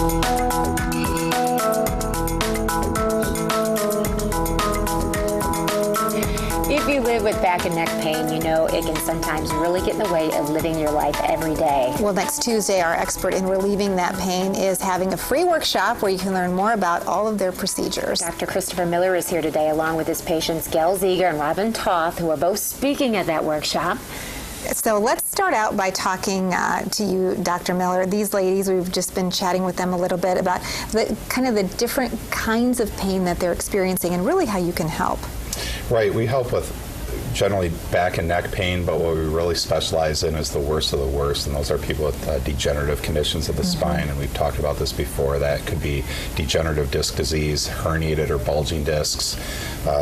If you live with back and neck pain, you know it can sometimes really get in the way of living your life every day. Well, next Tuesday, our expert in relieving that pain is having a free workshop where you can learn more about all of their procedures. Dr. Christopher Miller is here today along with his patients Gail Zeger and Robin Toth, who are both speaking at that workshop. So let's start out by talking to you, Dr. Miller. These ladies, we've just been chatting with them a little bit about the kind of the different kinds of pain that they're experiencing and really how you can help. Right, we help with generally back and neck pain, but what we really specialize in is the worst of the worst, and those are people with degenerative conditions of the spine, and we've talked about this before. That could be degenerative disc disease, herniated or bulging discs,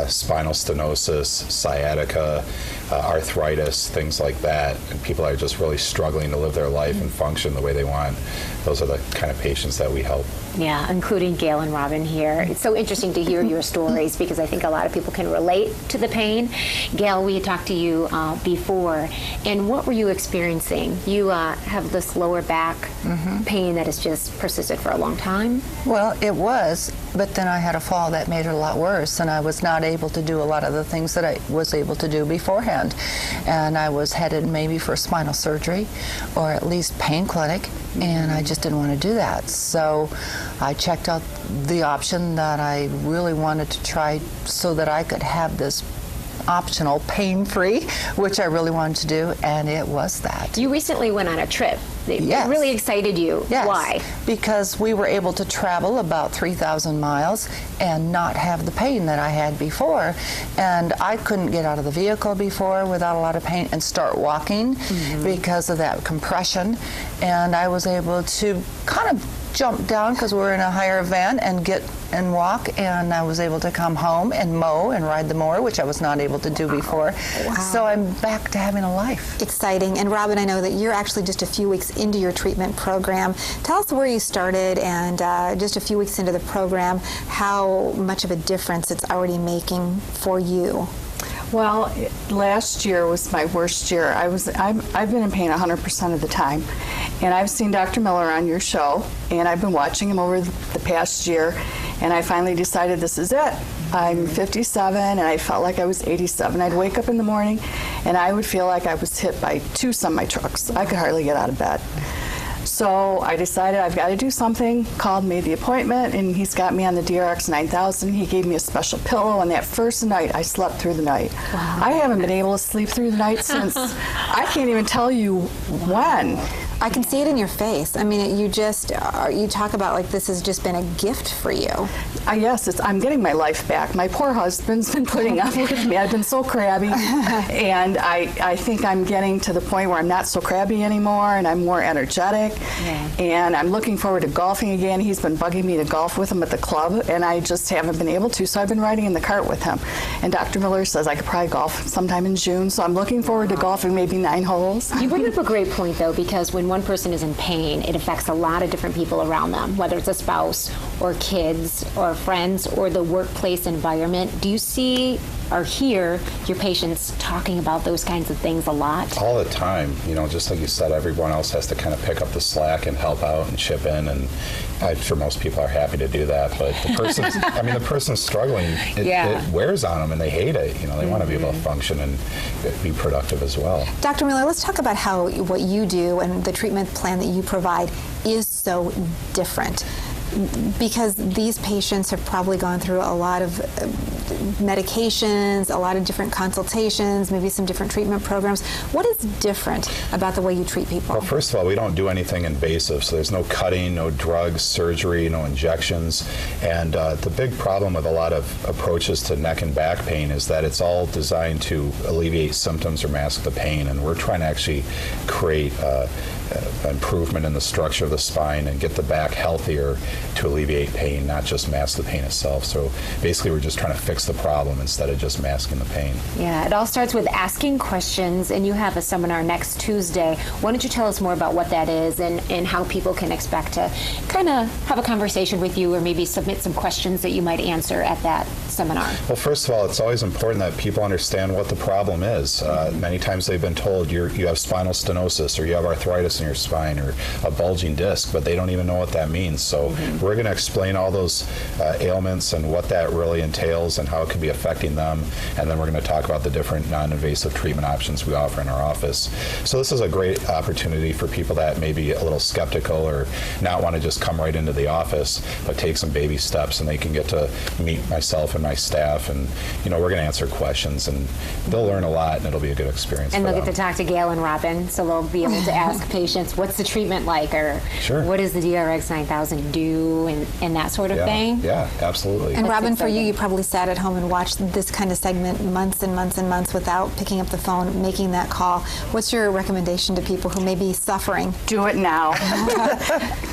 spinal stenosis, sciatica, arthritis, things like that, and people are just really struggling to live their life and function the way they want. Those are the kind of patients that we help. Yeah, including Gail and Robin here. It's so interesting to hear your stories because I think a lot of people can relate to the pain. Gail, we had talked to you before, and what were you experiencing? You have this lower back pain that has just persisted for a long time? Well, it was, but then I had a fall that made it a lot worse, and I was not able to do a lot of the things that I was able to do beforehand. And I was headed maybe for spinal surgery or at least pain clinic, and I just didn't want to do that. So I checked out the option that I really wanted to try so that I could have this optional pain-free, which I really wanted to do, and it was that. You recently went on a trip. Yes. It really excited you. Yes. Why? Because we were able to travel about 3,000 miles and not have the pain that I had before. And I couldn't get out of the vehicle before without a lot of pain and start walking because of that compression. And I was able to kind of jump down because we were in a higher van and get and walk, and I was able to come home and mow and ride the mower, which I was not able to do before. Wow. So I'm back to having a life. Exciting. And Robin, I know that you're actually just a few weeks into your treatment program. Tell us where you started and just a few weeks into the program, how much of a difference it's already making for you. Well, last year was my worst year. I've been in pain 100% of the time, and I've seen Dr. Miller on your show, and I've been watching him over the past year, and I finally decided this is it. I'm 57, and I felt like I was 87. I'd wake up in the morning, and I would feel like I was hit by two semi-trucks. I could hardly get out of bed. So I decided I've got to do something, called, made the appointment, and he's got me on the DRX 9000. He gave me a special pillow, and that first night, I slept through the night. Wow. I haven't been able to sleep through the night since, I can't even tell you when. I can see it in your face. I mean, you talk about like this has just been a gift for you. Yes, I'm getting my life back. My poor husband's been putting up with me. I've been so crabby, and I think I'm getting to the point where I'm not so crabby anymore, and I'm more energetic, and I'm looking forward to golfing again. He's been bugging me to golf with him at the club, and I just haven't been able to, so I've been riding in the cart with him. And Dr. Miller says I could probably golf sometime in June, so I'm looking forward to golfing maybe 9 holes. You bring up a great point, though, because when one person is in pain, it affects a lot of different people around them, whether it's a spouse or kids or friends or the workplace environment. Do you see or hear your patients talking about those kinds of things a lot? All the time. You know, just like you said, everyone else has to kind of pick up the slack and help out and chip in, and I'm sure most people are happy to do that, but the person's struggling, it wears on them and they hate it. You know, they want to be able to function and be productive as well. Dr. Miller, let's talk about how what you do and the treatment plan that you provide is so different. Because these patients have probably gone through a lot of medications, a lot of different consultations, maybe some different treatment programs. What is different about the way you treat people? Well, first of all, we don't do anything invasive, so there's no cutting, no drugs, surgery, no injections. And the big problem with a lot of approaches to neck and back pain is that it's all designed to alleviate symptoms or mask the pain, and we're trying to actually create improvement in the structure of the spine and get the back healthier to alleviate pain, not just mask the pain itself. So basically we're just trying to fix the problem instead of just masking the pain. Yeah, it all starts with asking questions, and you have a seminar next Tuesday. Why don't you tell us more about what that is and how people can expect to kind of have a conversation with you or maybe submit some questions that you might answer at that seminar? Well, first of all, it's always important that people understand what the problem is. Many times they've been told you have spinal stenosis or you have arthritis tightness in your spine or a bulging disc, but they don't even know what that means. So we're going to explain all those ailments and what that really entails and how it could be affecting them. And then we're going to talk about the different non-invasive treatment options we offer in our office. So this is a great opportunity for people that may be a little skeptical or not want to just come right into the office, but take some baby steps, and they can get to meet myself and my staff, and we're going to answer questions, and they'll learn a lot, and it'll be a good experience. And for they'll them. get to talk to Gail and Robin, so they'll be able to ask patients, what's the treatment like, or Sure. what does the DRX 9000 do, and that sort of thing. Yeah, absolutely. And That's Robin, for you, exciting. you probably sat at home and watched this kind of segment months and months and months without picking up the phone, making that call. What's your recommendation to people who may be suffering? Do it now.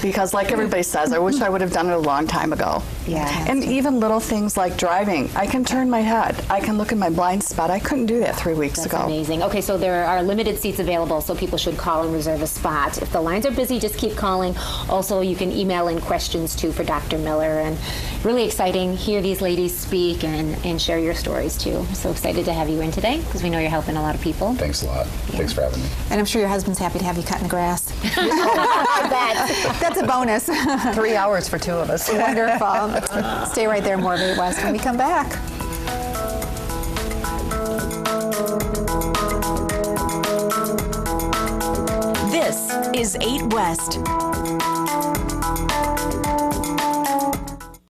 Because like everybody says, I wish I would have done it a long time ago. Yeah. And even little things like driving. I can turn my head. I can look in my blind spot. I couldn't do that 3 weeks That's ago. amazing. Okay, so there are limited seats available, so people should call and reserve a spot. If the lines are busy, just keep calling. Also, you can email in questions too for Dr. Miller. And really exciting, hear these ladies speak and share your stories too. I'm so excited to have you in today because we know you're helping a lot of people. Thanks a lot. Thanks for having me. And I'm sure your husband's happy to have you cutting the grass. I bet. That's a bonus. 3 hours for two of us. Wonderful. Stay right there, more of 8 West when we come back. This is 8 West.